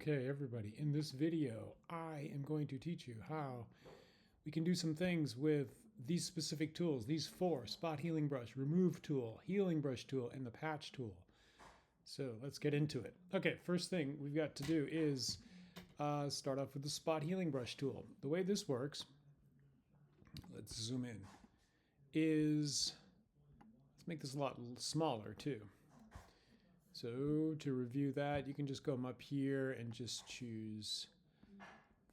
Okay, everybody, in this video, I am going to teach you how we can do some things with these specific tools, these four: spot healing brush, remove tool, healing brush tool, and the patch tool. So let's get into it. Okay, first thing we've got to do is start off with the spot healing brush tool. The way this works, let's zoom in, is, let's make this a lot smaller too. So to review that, you can just come up here and just choose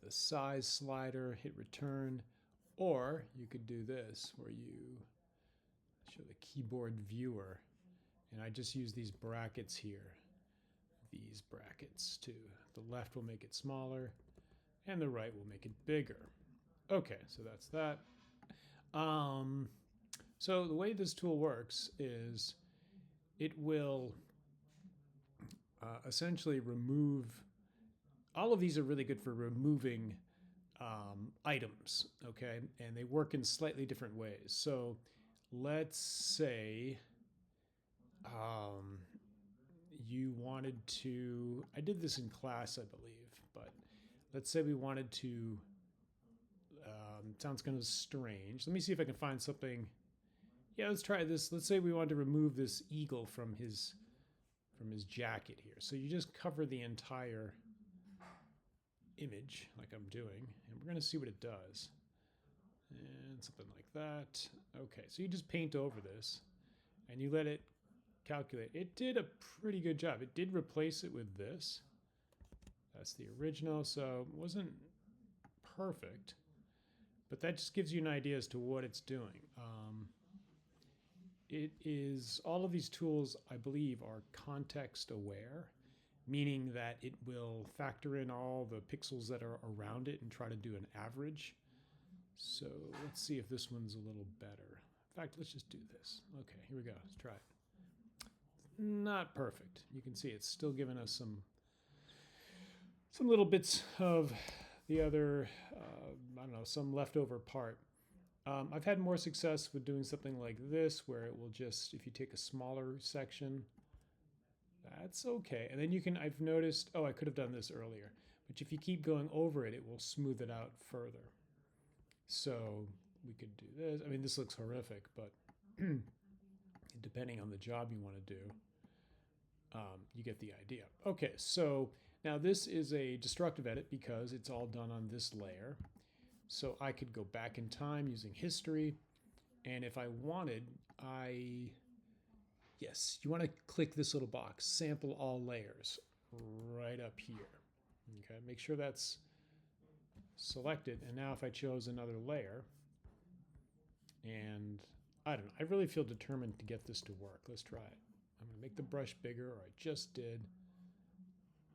the size slider, hit return, or you could do this where you show the keyboard viewer, and I just use these brackets here. These brackets too. The left will make it smaller and the right will make it bigger. Okay, so that's that. So the way this tool works is it will essentially remove, all of these are really good for removing items, okay? And they work in slightly different ways. So let's say you wanted to, I did this in class, I believe, but let's say we wanted to, sounds kind of strange. Let me see if I can find something. Yeah, let's try this. Let's say we wanted to remove this eagle from his jacket here. So you just cover the entire image like I'm doing, and we're going to see what it does. And something like that. Okay, so you just paint over this and you let it calculate. It did a pretty good job. It did replace it with this. That's the original, so it wasn't perfect, but that just gives you an idea as to what it's doing. It is, all of these tools, I believe, are context aware, meaning that it will factor in all the pixels that are around it and try to do an average. So let's see if this one's a little better. In fact, let's just do this. Okay, here we go. Let's try it. Not perfect. You can see it's still giving us some little bits of the other, I don't know, some leftover part. I've had more success with doing something like this, where it will just, if you take a smaller section, that's okay. And then you can, I've noticed, oh, I could have done this earlier, but if you keep going over it, it will smooth it out further. So we could do this. I mean, this looks horrific, but depending on the job you want to do, you get the idea. Okay, so now this is a destructive edit because it's all done on this layer. So I could go back in time using history, and if I wanted, yes, you want to click this little box, sample all layers, right up here. Okay, make sure that's selected, and now if I chose another layer, and I don't know, I really feel determined to get this to work. Let's try it. I'm going to make the brush bigger, or I just did.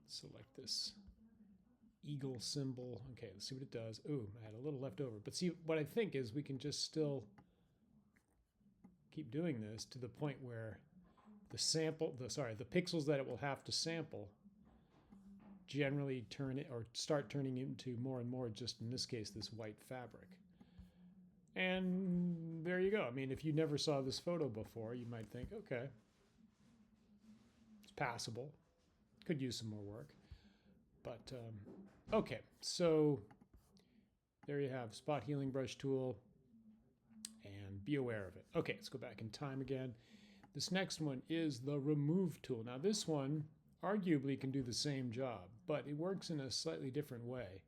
Select this eagle symbol. Okay, let's see what it does. Ooh, I had a little left over. But see, what I think is we can just still keep doing this to the point where the pixels that it will have to sample generally turn it, or start turning into more and more, just in this case, this white fabric. And there you go. I mean, if you never saw this photo before, you might think, okay, it's passable. Could use some more work. But, okay, so there you have spot healing brush tool, and be aware of it. Okay, let's go back in time again. This next one is the remove tool. Now this one arguably can do the same job, but it works in a slightly different way.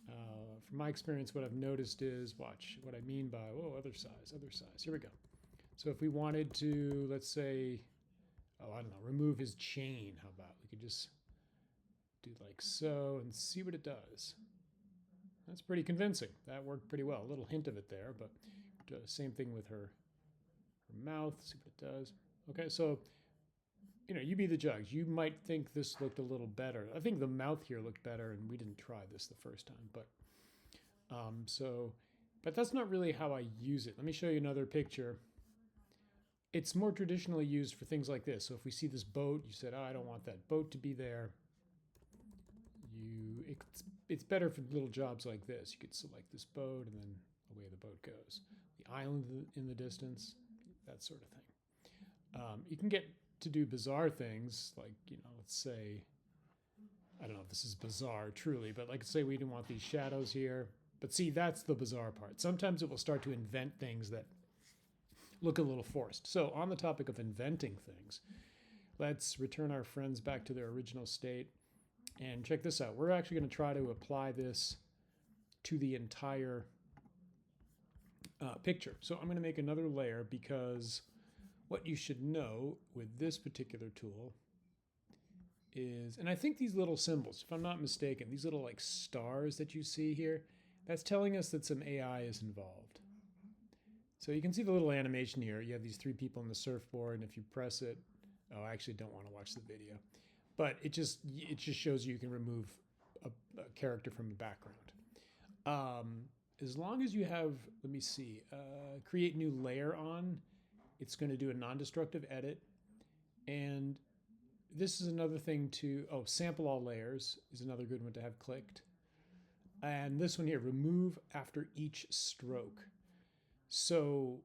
From my experience, what I've noticed is, watch what I mean by, oh, other size. Here we go. So if we wanted to, let's say, oh, I don't know, remove his chain, how about? We could just do like so and see what it does. That's pretty convincing. That worked pretty well. A little hint of it there, but same thing with her mouth. See what it does. Okay, so, you know, you be the judge. You might think this looked a little better. I think the mouth here looked better, and we didn't try this the first time, but but that's not really how I use it. Let me show you another picture. It's more traditionally used for things like this. So if we see this boat, you said, oh, I don't want that boat to be there. It's better for little jobs like this. You could select this boat, and then away the boat goes. The island in the distance, that sort of thing. You can get to do bizarre things, like, you know, let's say, I don't know if this is bizarre truly, but like say we didn't want these shadows here. But see, that's the bizarre part. Sometimes it will start to invent things that look a little forced. So on the topic of inventing things, let's return our friends back to their original state and check this out. We're actually going to try to apply this to the entire picture. So I'm going to make another layer because what you should know with this particular tool is, and I think these little symbols, if I'm not mistaken, these little like stars that you see here, that's telling us that some AI is involved. So you can see the little animation here. You have these three people on the surfboard, and if you press it, oh, I actually don't want to watch the video, but it just shows you can remove a character from the background. As long as you have, let me see, create new layer on, it's going to do a non-destructive edit. And this is another thing to, sample all layers is another good one to have clicked. And this one here, remove after each stroke. So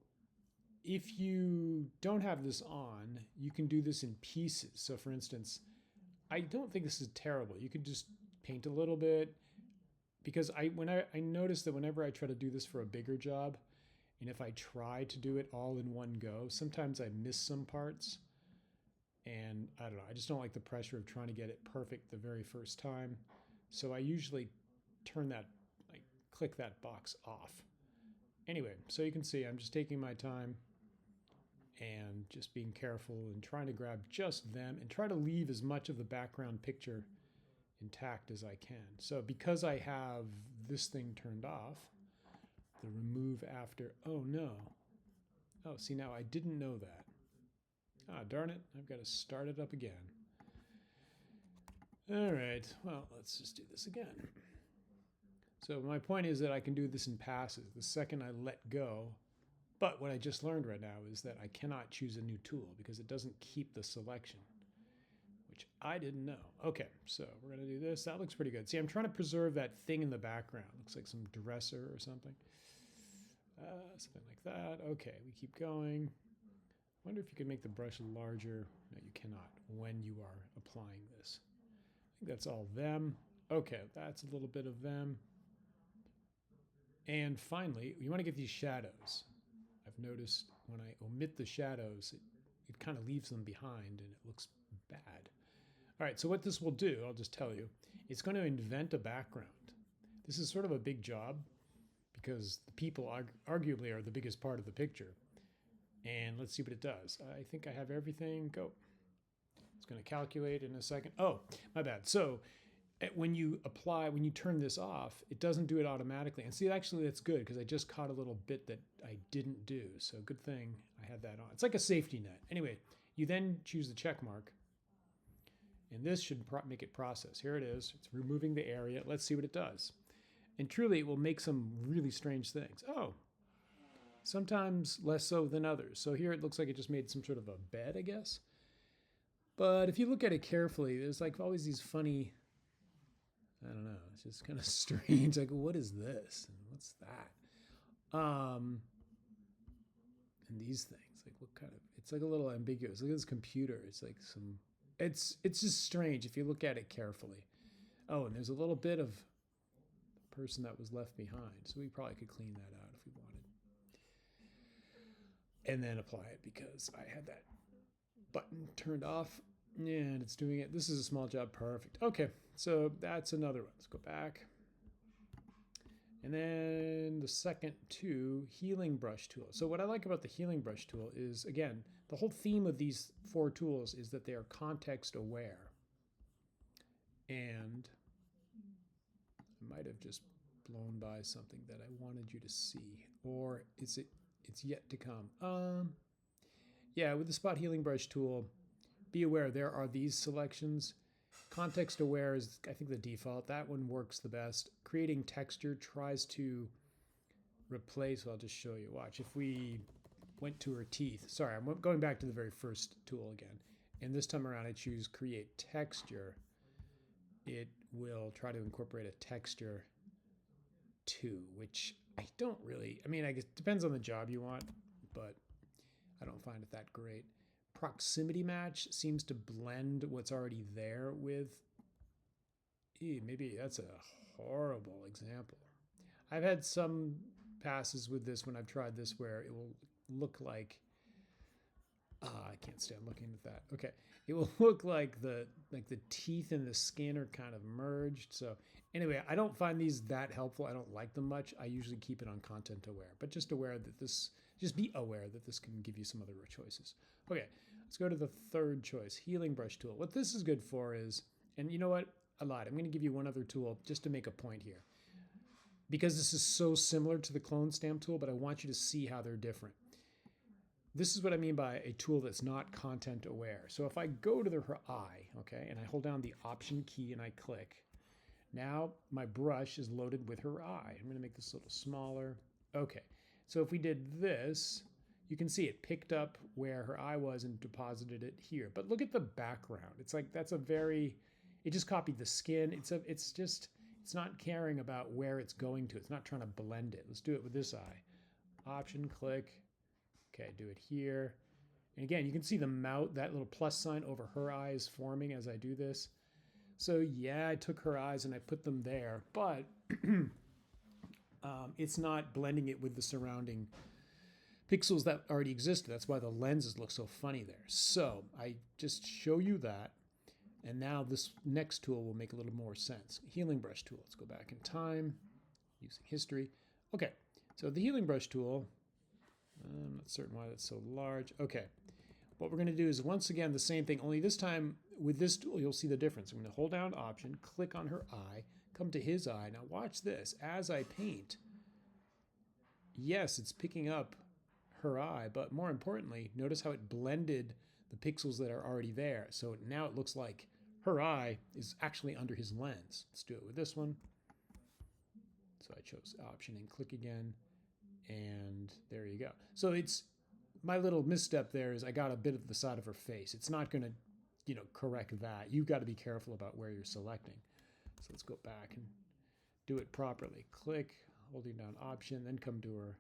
if you don't have this on, you can do this in pieces. So for instance, I don't think this is terrible. You could just paint a little bit, because I noticed that whenever I try to do this for a bigger job, and if I try to do it all in one go, sometimes I miss some parts. And I don't know, I just don't like the pressure of trying to get it perfect the very first time. So I usually turn that, like click that box off. Anyway, so you can see I'm just taking my time and just being careful and trying to grab just them and try to leave as much of the background picture intact as I can. So because I have this thing turned off, the remove after, oh no. Oh, see, now I didn't know that. Ah, darn it, I've got to start it up again. All right, well, let's just do this again. So my point is that I can do this in passes. The second I let go, but what I just learned right now is that I cannot choose a new tool because it doesn't keep the selection, which I didn't know. Okay, so we're gonna do this. That looks pretty good. See, I'm trying to preserve that thing in the background. Looks like some dresser or something. Something like that. Okay, we keep going. I wonder if you can make the brush larger. No, you cannot when you are applying this. I think that's all them. Okay, that's a little bit of them. And finally, you want to get these shadows. I've noticed when I omit the shadows, it kind of leaves them behind and it looks bad. All right, so what this will do, I'll just tell you, it's going to invent a background. This is sort of a big job because the people arguably are the biggest part of the picture. And let's see what it does. I think I have everything. Go. It's going to calculate in a second. Oh, my bad. So when you turn this off, it doesn't do it automatically. And see, actually, that's good because I just caught a little bit that I didn't do. So good thing I had that on. It's like a safety net. Anyway, you then choose the check mark. And this should make it process. Here it is. It's removing the area. Let's see what it does. And truly, it will make some really strange things. Oh, sometimes less so than others. So here it looks like it just made some sort of a bed, I guess. But if you look at it carefully, there's like always these funny, I don't know, it's just kind of strange. Like, what is this? And what's that? And these things, like what kind of, it's like a little ambiguous. Look at this computer. It's like it's just strange if you look at it carefully. Oh, and there's a little bit of the person that was left behind. So we probably could clean that out if we wanted. And then apply it because I had that button turned off and it's doing it. This is a small job. Perfect. Okay, so that's another one. Let's go back. And then the second two, healing brush tool. So what I like about the healing brush tool is, again, the whole theme of these 4 tools is that they are context aware. And I might have just blown by something that I wanted you to see. Or is it, it's yet to come. Yeah, with the spot healing brush tool, be aware there are these selections. Context aware is, I think, the default. That one works the best. Creating texture tries to replace, well, I'll just show you. Watch, if we went to her teeth. Sorry, I'm going back to the very first tool again. And this time around I choose create texture. It will try to incorporate a texture too, which I don't really, I mean, I guess it depends on the job you want, but I don't find it that great. Proximity match seems to blend what's already there with maybe that's a horrible example. I've had some passes with this when I've tried this where it will look like I can't stand looking at that. Okay, it will look like the teeth and the skin are kind of merged. So anyway, I don't find these that helpful. I don't like them much. I usually keep it on content aware, but just be aware that this can give you some other choices. Okay, let's go to the third choice, healing brush tool. What this is good for is, and you know what? I lied. I'm going to give you one other tool just to make a point here. Because this is so similar to the clone stamp tool, but I want you to see how they're different. This is what I mean by a tool that's not content aware. So if I go to her eye, okay, and I hold down the Option key and I click, now my brush is loaded with her eye. I'm going to make this a little smaller. Okay, so if we did this, you can see it picked up where her eye was and deposited it here. But look at the background. It's like it just copied the skin. It's not caring about where it's going to. It's not trying to blend it. Let's do it with this eye. Option, click. Okay, do it here. And again, you can see the mouth, that little plus sign over her eye is forming as I do this. So yeah, I took her eyes and I put them there, but it's not blending it with the surrounding pixels that already existed. That's why the lenses look so funny there. So I just show you that. And now this next tool will make a little more sense. Healing brush tool. Let's go back in time using history. Okay, so the healing brush tool, I'm not certain why that's so large. Okay, what we're going to do is once again the same thing, only this time with this tool you'll see the difference. I'm going to hold down Option, click on her eye, come to his eye. Now watch this. As I paint, yes, it's picking up her eye, but more importantly, notice how it blended the pixels that are already there. So now it looks like her eye is actually under his lens. Let's do it with this one. So I chose Option and click again. And there you go. So it's my little misstep there is I got a bit of the side of her face. It's not going to, correct that. You've got to be careful about where you're selecting. So let's go back and do it properly. Click, holding down Option, then come to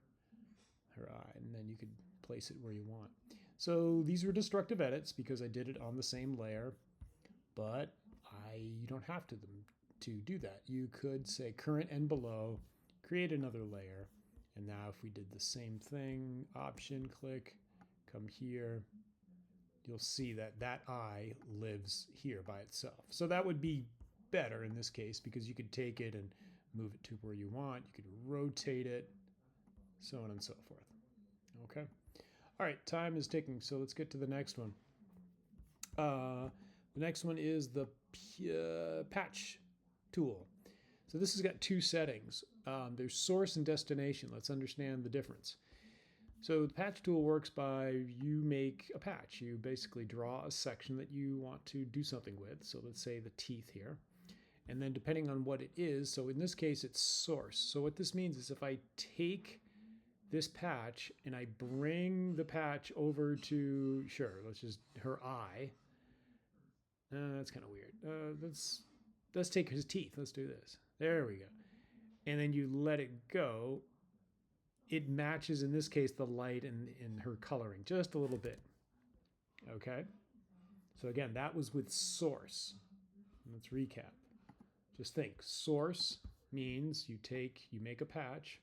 her eye, and then you could place it where you want. So these were destructive edits because I did it on the same layer, but you don't have to do that. You could say current and below, create another layer. And now if we did the same thing, Option, click, come here, you'll see that eye lives here by itself. So that would be better in this case because you could take it and move it to where you want. You could rotate it, so on and so forth. Okay. All right, time is ticking, so let's get to the next one. The next one is the patch tool. So this has got two settings. There's source and destination. Let's understand the difference. So the patch tool works by you make a patch. You basically draw a section that you want to do something with. So let's say the teeth here. And then depending on what it is, so in this case it's source. So what this means is if I take this patch and I bring the patch over to, let's just her eye. That's kind of weird. Let's take his teeth. Let's do this. There we go. And then you let it go. It matches, in this case, the light and her coloring just a little bit. Okay? So again, that was with source. Let's recap. Just think, source means you make a patch,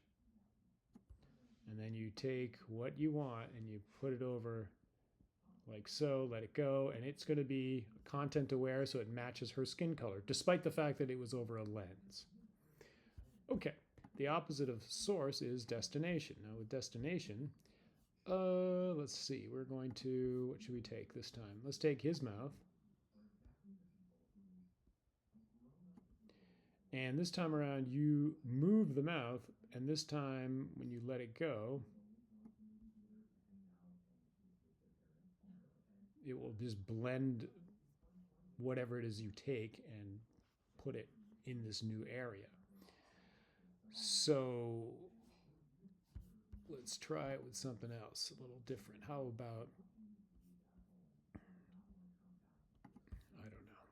and then you take what you want and you put it over like so, let it go, and it's going to be content aware, so it matches her skin color, despite the fact that it was over a lens. Okay, the opposite of source is destination. Now with destination, let's see, we're going to, what should we take this time? Let's take his mouth. And this time around, you move the mouth, and this time when you let it go, it will just blend whatever it is you take and put it in this new area. So let's try it with something else, a little different. How about, I don't know,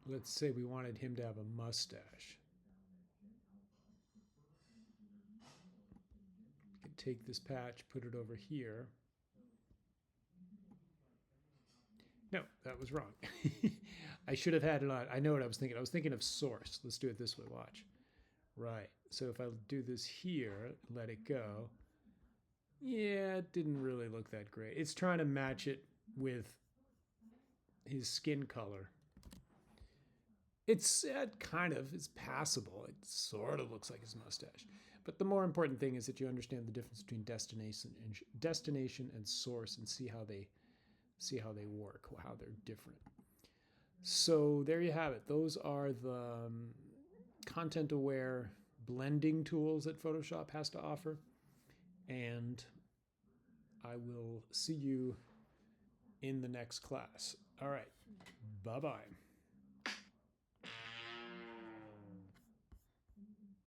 let's say we wanted him to have a mustache. We could take this patch, put it over here. No, that was wrong. I should have had it on. I know what I was thinking. I was thinking of source. Let's do it this way. Watch. Right. So if I do this here, let it go. Yeah, it didn't really look that great. It's trying to match it with his skin color. It's it's passable. It sort of looks like his mustache. But the more important thing is that you understand the difference between destination and source, and see how they work, how they're different. So there you have it. Those are the content-aware blending tools that Photoshop has to offer. And I will see you in the next class. All right. Bye-bye.